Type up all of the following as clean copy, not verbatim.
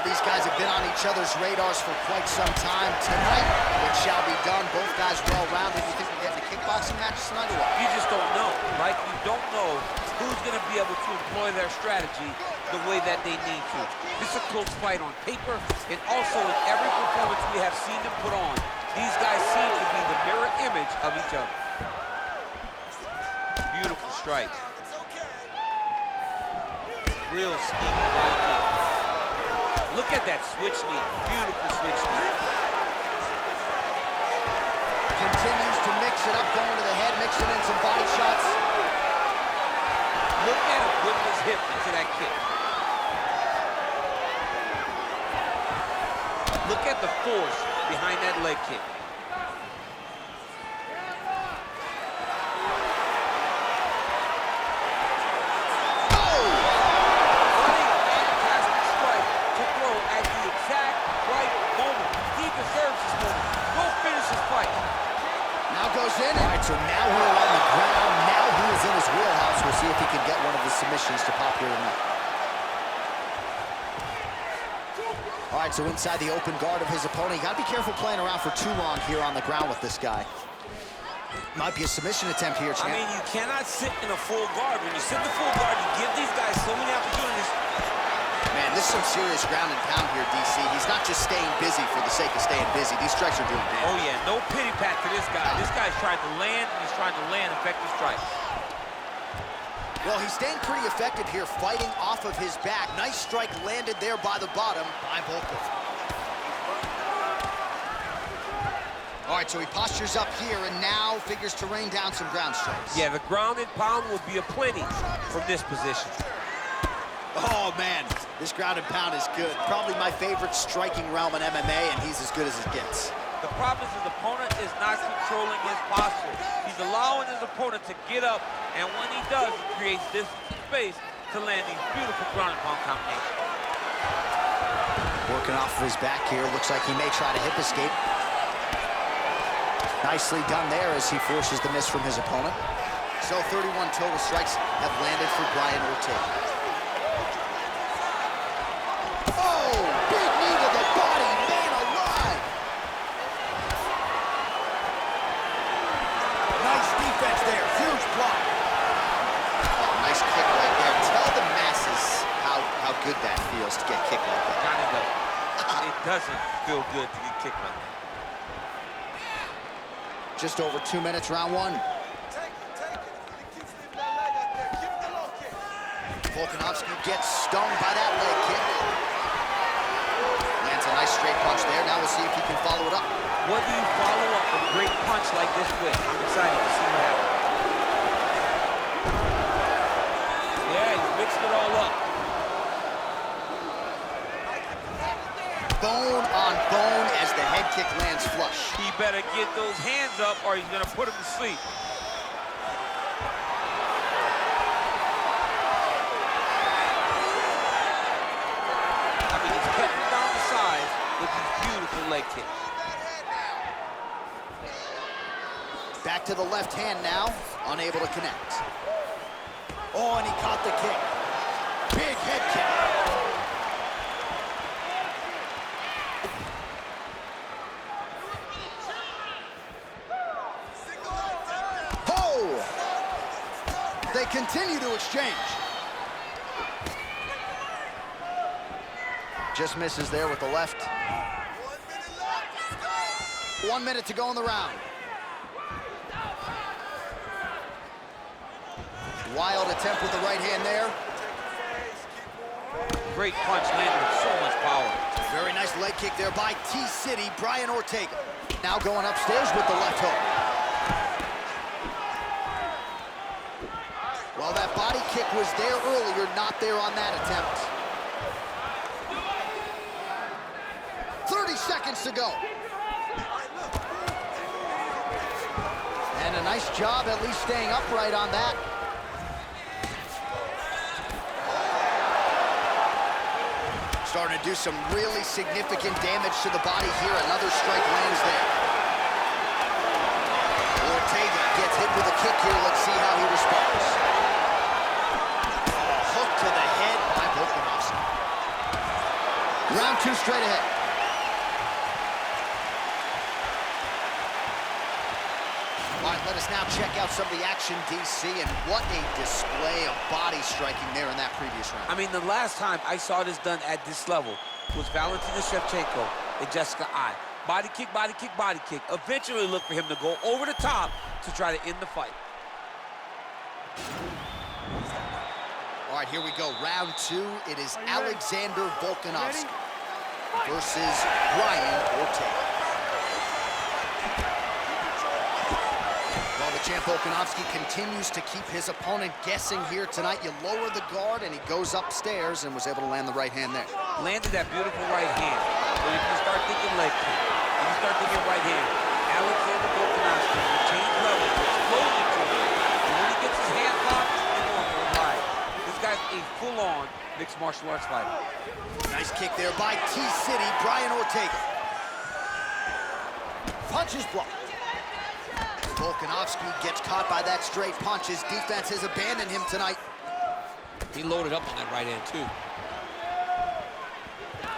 these guys have been on each other's radars for quite some time. Tonight, it shall be done. Both guys well-rounded. You think we're getting a kickboxing match tonight or what? You just don't know, right? You don't know who's going to be able to employ their strategy the way that they need to. This is a close fight on paper, and also in every performance we have seen them put on, these guys seem to be the mirror image of each other. Beautiful strike. Real sneaky right there. Look at that switch knee. Beautiful switch knee. Continues to mix it up, going to the head, mixing in some body shots. Look at him whip his hip into that kick. Look at the force behind that leg kick. In. All right, so now we're on the ground. Now he is in his wheelhouse. We'll see if he can get one of his submissions to pop here tonight. All right, so inside the open guard of his opponent. You got to be careful playing around for too long here on the ground with this guy. Might be a submission attempt here, champ. I mean, you cannot sit in a full guard. When you sit in the full guard, you give these guys so many opportunities. Man, this is some serious ground and pound here, DC. He's not just staying busy for the sake of staying busy. These strikes are doing damage. Oh, yeah, no pity pat to this guy. This guy's trying to land, and he's trying to land effective strikes. Well, he's staying pretty effective here, fighting off of his back. Nice strike landed there by the bottom by Volkanovski. All right, so he postures up here and now figures to rain down some ground strikes. Yeah, the ground and pound will be aplenty from this position. Oh, man, this ground and pound is good. Probably my favorite striking realm in MMA, and he's as good as it gets. The problem is his opponent is not controlling his posture. He's allowing his opponent to get up, and when he does, he creates distance and space to land these beautiful ground and pound combinations. Working off of his back here. Looks like he may try to hip escape. Nicely done there as he forces the miss from his opponent. So 31 total strikes have landed for Brian Ortega. Good that feels to get kicked like that. Kind of does. It doesn't feel good to get kicked like that. Just over 2 minutes, round one. Volkanovski gets stung by that leg kick. Lands a nice straight punch there. Now we'll see if he can follow it up. What do you follow up a great punch like this with? I'm excited to see what happens. Yeah, he's mixed it all up. Bone on bone as the head kick lands flush. He better get those hands up or he's going to put him to sleep. I mean, he's cutting down the size with these beautiful leg kicks. Back to the left hand now, unable to connect. Oh, and he caught the kick. Big head kick. They continue to exchange. Just misses there with the left. 1 minute to go in the round. Wild attempt with the right hand there. Great punch landed with so much power. Very nice leg kick there by T-City, Brian Ortega. Now going upstairs with the left hook. Well, that body kick was there earlier, not there on that attempt. 30 seconds to go. And a nice job at least staying upright on that. Starting to do some really significant damage to the body here. Another strike lands there. Ortega gets hit with a kick here. Let's see how he responds. Hook to the head by Volkanovski. Round 2 straight ahead. All right, let us now check out some of the action, DC, and what a display of body striking there in that previous round. I mean, the last time I saw this done at this level was Valentina Shevchenko and Jessica Ai. Body kick, body kick, body kick. Eventually look for him to go over the top to try to end the fight. All right, here we go. Round 2. It is Alexander Volkanovski versus Brian Ortega. Well, the champ Volkanovski continues to keep his opponent guessing here tonight. You lower the guard, and he goes upstairs and was able to land the right hand there. Landed that beautiful right hand. But if you start thinking leg kick, if you start thinking right hand, Alexander Volkanovski will change levels, explosion to him. And when he gets his hand locked, he's going for a ride. This guy's a full-on mixed martial arts fighter. Nice kick there by T-City, Brian Ortega. Punches blocked. Volkanovski gets caught by that straight punch. His defense has abandoned him tonight. He loaded up on that right hand, too.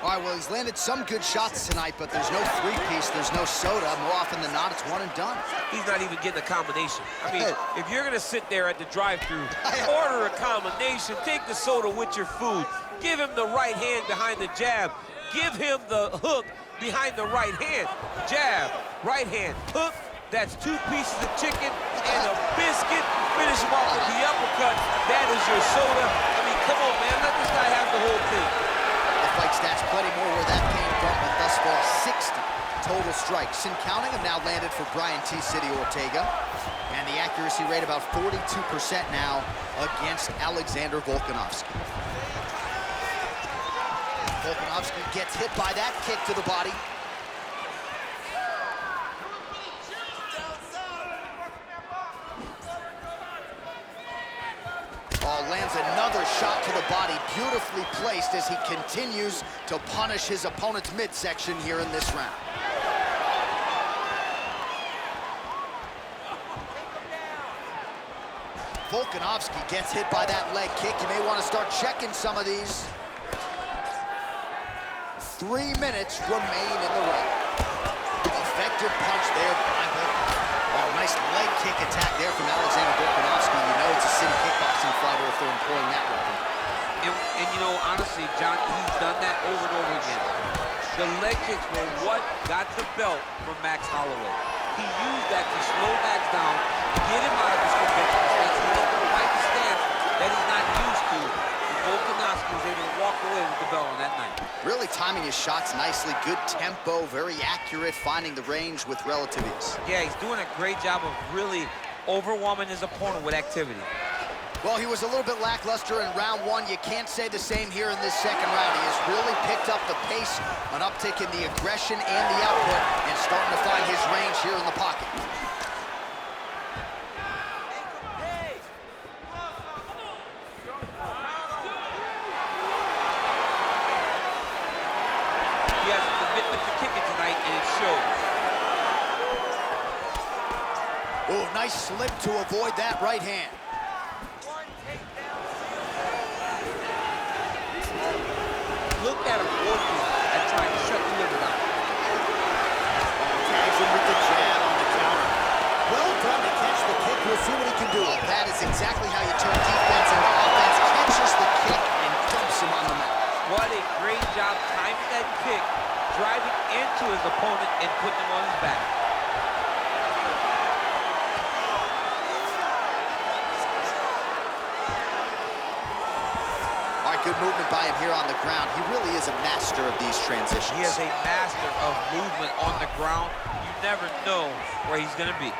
All right, well, he's landed some good shots tonight, but there's no three-piece, there's no soda. More often than not, it's one and done. He's not even getting a combination. I mean, if you're gonna sit there at the drive-thru, order a combination, take the soda with your food, give him the right hand behind the jab, give him the hook behind the right hand. Jab, right hand, hook, that's 2 pieces of chicken and a biscuit. Finish him off with the uppercut. That is your soda. I mean, come on, man, let this guy have the whole thing. Fight stats, plenty more where that came from, but thus far 60 total strikes. And counting have now landed for Brian T-City Ortega. And the accuracy rate about 42% now against Alexander Volkanovski. Volkanovski gets hit by that kick to the body. Lands another shot to the body, beautifully placed as he continues to punish his opponent's midsection here in this round. Volkanovski gets hit by that leg kick. You may want to start checking some of these. 3 minutes remain in the round. Effective punch there by Volkanovski. Oh, nice leg kick attack there from Alexander Volkanovski. You know it's a city kickboxing fighter if they're employing that weapon. And you know, honestly, John, he's done that over and over again. The leg kicks were what got the belt from Max Holloway. He used that to slow Max down, get him out of his conventional stance, and let him fight the stance that he's not used to. And Volkanovski was able to walk away with the belt on that night. Really timing his shots nicely, good tempo, very accurate, finding the range with relative ease. Yeah, he's doing a great job of really overwhelming his opponent with activity. Well, he was a little bit lackluster in round 1. You can't say the same here in this second round. He has really picked up the pace, an uptick in the aggression and the output, and starting to find his range here in the pocket. He has a commitment to kicking tonight, and it shows. Oh, nice slip to avoid that right hand. Look at him working and trying to shut the liver down. Tags him with the jab on the counter. Well done to catch the kick. We'll see what he can do. Well, that is exactly how you turn defense into offense. Catches the kick and dumps him on the mat. What a great job timing that kick, driving into his opponent and putting him on his back. Good movement by him here on the ground. He really is a master of these transitions. He is a master of movement on the ground. You never know where he's going to be.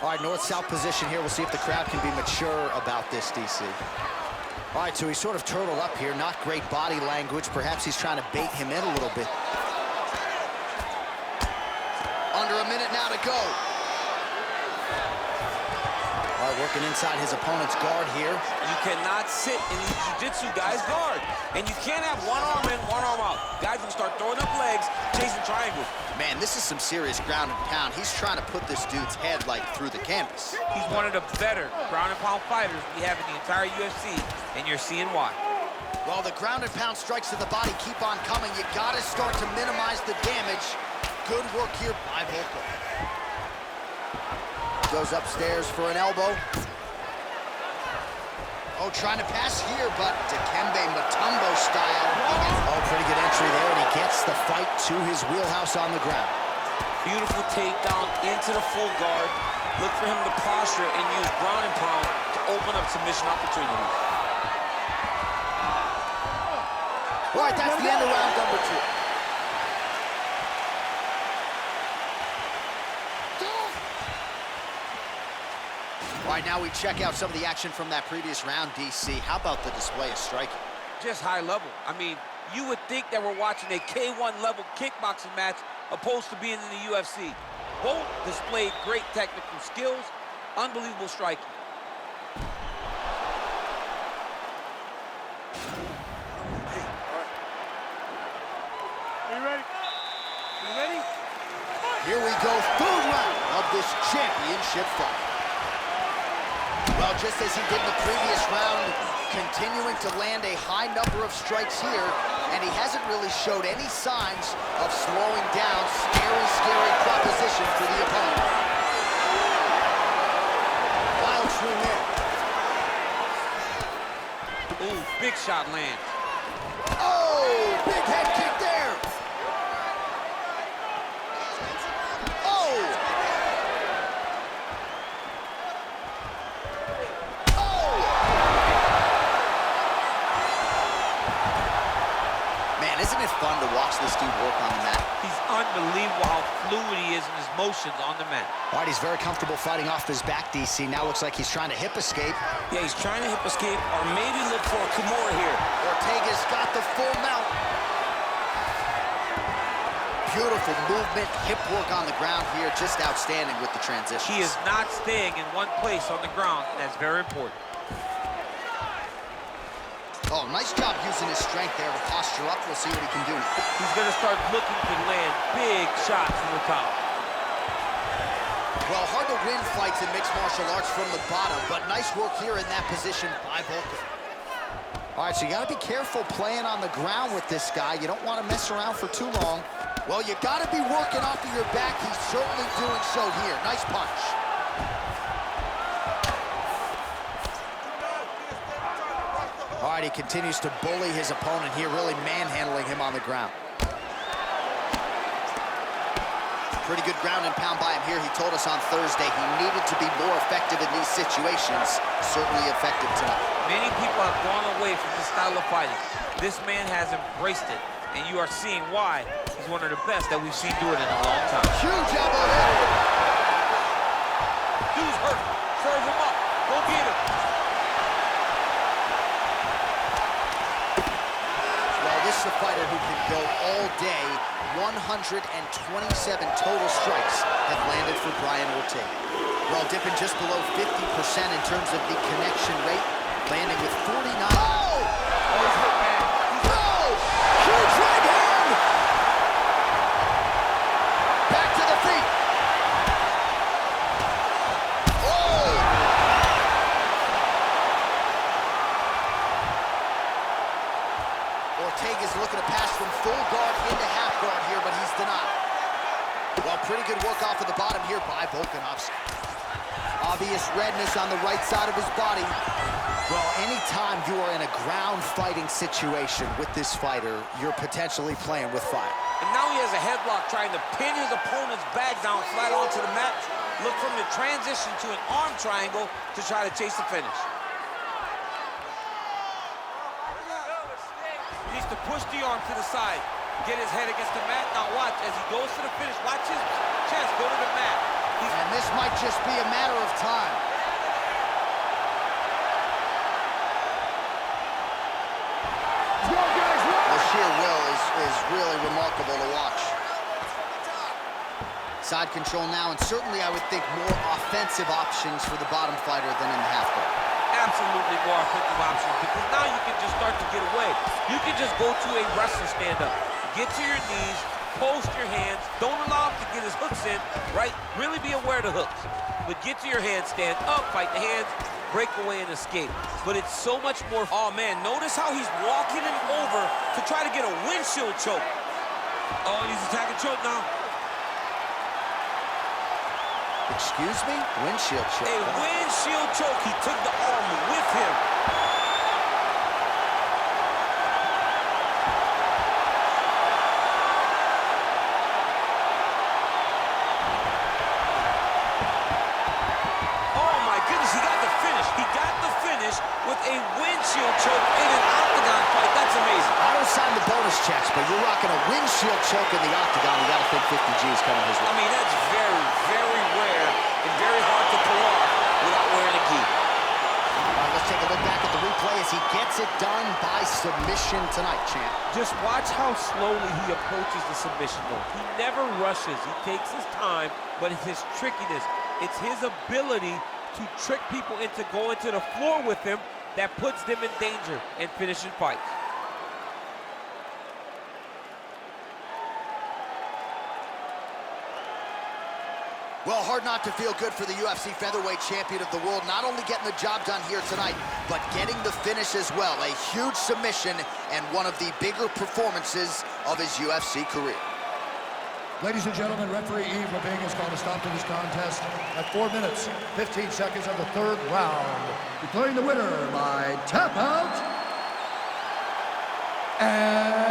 All right, north-south position here. We'll see if the crowd can be mature about this, DC. All right, so he's sort of turtled up here. Not great body language. Perhaps he's trying to bait him in a little bit. Under a minute now to go. All right, working inside his opponent's guard here. You cannot sit in these jiu-jitsu guys' guard. And you can't have one arm in, one arm out. Guys will start throwing up legs, chasing triangles. Man, this is some serious ground and pound. He's trying to put this dude's head, like, through the canvas. He's one of the better ground and pound fighters we have in the entire UFC, and you're seeing why. Well, the ground and pound strikes to the body keep on coming. You gotta start to minimize the damage. Good work here by Volko. Goes upstairs for an elbow. Oh, trying to pass here, but Dikembe Mutombo style. Oh, pretty good entry there, and he gets the fight to his wheelhouse on the ground. Beautiful takedown into the full guard. Look for him to posture and use ground and pound to open up submission opportunities. All right, that's the end of round number 2. All right, now we check out some of the action from that previous round, DC. How about the display of striking? Just high level. I mean, you would think that we're watching a K1 level kickboxing match opposed to being in the UFC. Both displayed great technical skills, unbelievable striking. Here we go, third round of this championship fight. Well, just as he did in the previous round, continuing to land a high number of strikes here, and he hasn't really showed any signs of slowing down. Scary, scary proposition for the opponent. Wild swing in. Ooh, big shot lands. Oh, big head kick there. Isn't it fun to watch this dude work on the mat? He's unbelievable how fluid he is in his motions on the mat. All right, he's very comfortable fighting off his back, DC. Now looks like he's trying to hip escape. Yeah, he's trying to hip escape or maybe look for a Kimura here. Ortega's got the full mount. Beautiful movement, hip work on the ground here. Just outstanding with the transition. He is not staying in one place on the ground, and that's very important. Oh, nice job using his strength there to posture up. We'll see what he can do. He's going to start looking to land big shots from the top. Well, hard to win fights in mixed martial arts from the bottom, but nice work here in that position by Volko. All right, so you got to be careful playing on the ground with this guy. You don't want to mess around for too long. Well, you got to be working off of your back. He's certainly doing so here. Nice punch. All right, he continues to bully his opponent here, really manhandling him on the ground. Pretty good ground and pound by him here. He told us on Thursday he needed to be more effective in these situations. Certainly effective tonight. Many people have gone away from this style of fighting. This man has embraced it, and you are seeing why he's one of the best that we've seen do it in a long time. Huge elbow there. Dude's hurt. Serve him up. Go get him. This is a fighter who can go all day. 127 total strikes have landed for Brian Ortega. Well, dipping just below 50% in terms of the connection rate, landing with 49. Oh! He's hurt, man. Oh! Huge right hand! Back to the feet. Ortega's looking to pass from full guard into half guard here, but he's denied. Well, pretty good work off of the bottom here by Volkanovski. Obvious redness on the right side of his body. Well, anytime you are in a ground fighting situation with this fighter, you're potentially playing with fire. And now he has a headlock trying to pin his opponent's back down flat onto the mat. Look for him to transition to an arm triangle to try to chase the finish. Needs to push the arm to the side, get his head against the mat. Now watch, as he goes to the finish, watch his chest go to the mat. And this might just be a matter of time. The sheer will is really remarkable to watch. Side control now, and certainly I would think more offensive options for the bottom fighter than in the half guard. Absolutely more offensive options, because now you can just start to get away. You can just go to a wrestler stand-up. Get to your knees, post your hands, don't allow him to get his hooks in, right? Really be aware of the hooks. But get to your hands, stand up, fight the hands, break away and escape. But it's so much more. Oh, man, notice how he's walking him over to try to get a windshield choke. Oh, he's attacking choke now. Excuse me? Windshield choke. A windshield choke. He took the arm with him. With a windshield choke in an octagon fight. That's amazing. I don't sign the bonus checks, but you're rocking a windshield choke in the octagon. You gotta think 50 G's coming his way. I mean, that's very, very rare and very hard to pull off without wearing a gi. All right, let's take a look back at the replay as he gets it done by submission tonight, champ. Just watch how slowly he approaches the submission, though. He never rushes. He takes his time, but it's his trickiness. It's his ability to trick people into going to the floor with him that puts them in danger and finishing fights. Well, hard not to feel good for the UFC featherweight champion of the world, not only getting the job done here tonight, but getting the finish as well. A huge submission and one of the bigger performances of his UFC career. Ladies and gentlemen, referee Yves Levine has called a stop to this contest at 4 minutes, 15 seconds of the third round. Declaring the winner by tap out and